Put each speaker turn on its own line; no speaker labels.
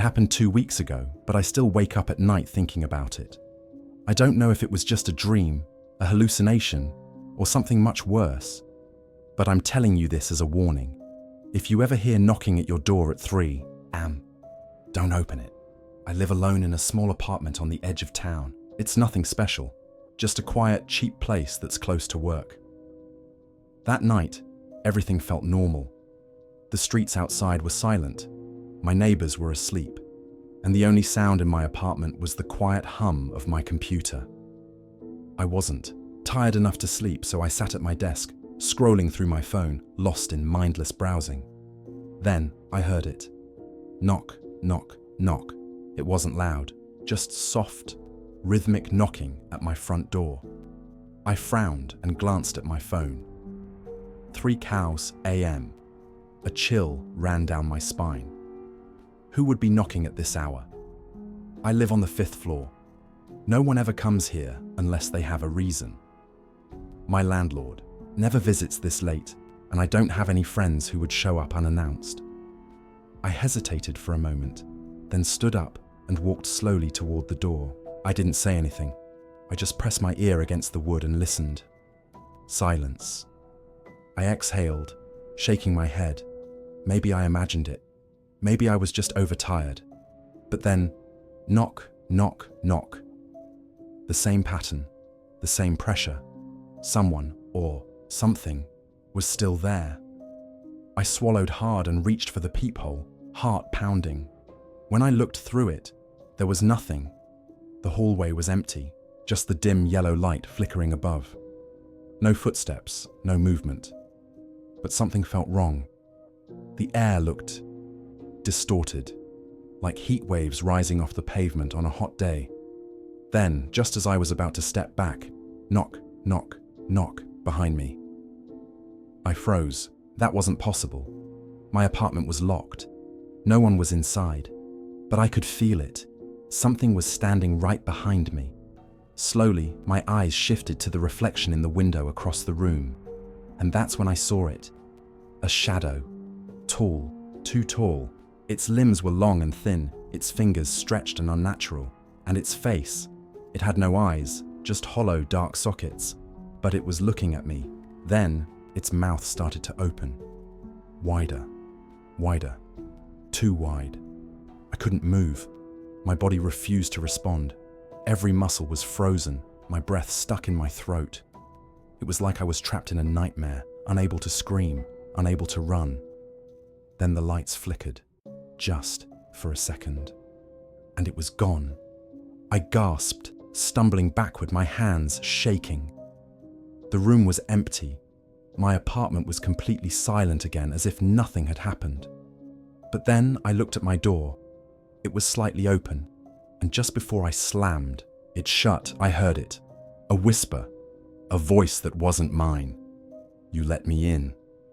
happened 2 weeks ago, but I still wake up at night thinking about it. I don't know if it was just a dream, a hallucination, or something much worse. But I'm telling you this as a warning. If you ever hear knocking at your door at 3 a.m., don't open it. I live alone in a small apartment on the edge of town. It's nothing special, just a quiet, cheap place that's close to work. That night, everything felt normal. The streets outside were silent. My neighbors were asleep, and the only sound in my apartment was the quiet hum of my computer. I wasn't tired enough to sleep, so I sat at my desk, scrolling through my phone, lost in mindless browsing. Then I heard it. Knock, knock, knock. It wasn't loud, just soft, rhythmic knocking at my front door. I frowned and glanced at my phone. 3 a.m. A chill ran down my spine. Who would be knocking at this hour? I live on the 5th floor. No one ever comes here unless they have a reason. My landlord never visits this late, and I don't have any friends who would show up unannounced. I hesitated for a moment, then stood up and walked slowly toward the door. I didn't say anything. I just pressed my ear against the wood and listened. Silence. I exhaled, shaking my head. Maybe I imagined it. Maybe I was just overtired. But then, knock, knock, knock. The same pattern, the same pressure. Someone, or something, was still there. I swallowed hard and reached for the peephole, heart pounding. When I looked through it, there was nothing. The hallway was empty, just the dim yellow light flickering above. No footsteps, no movement. But something felt wrong. The air looked distorted, like heat waves rising off the pavement on a hot day. Then, just as I was about to step back, knock, knock, knock behind me. I froze. That wasn't possible. My apartment was locked. No one was inside. But I could feel it. Something was standing right behind me. Slowly, my eyes shifted to the reflection in the window across the room. And that's when I saw it. A shadow. Tall. Too tall. Its limbs were long and thin, its fingers stretched and unnatural. And its face. It had no eyes, just hollow, dark sockets. But it was looking at me. Then, its mouth started to open. Wider. Wider. Too wide. I couldn't move. My body refused to respond. Every muscle was frozen, my breath stuck in my throat. It was like I was trapped in a nightmare, unable to scream, unable to run. Then the lights flickered, just for a second. And it was gone. I gasped, stumbling backward, my hands shaking. The room was empty. My apartment was completely silent again, as if nothing had happened. But then I looked at my door. It was slightly open, and just before I slammed it shut, I heard it. A whisper, a voice that wasn't mine. "You let me in."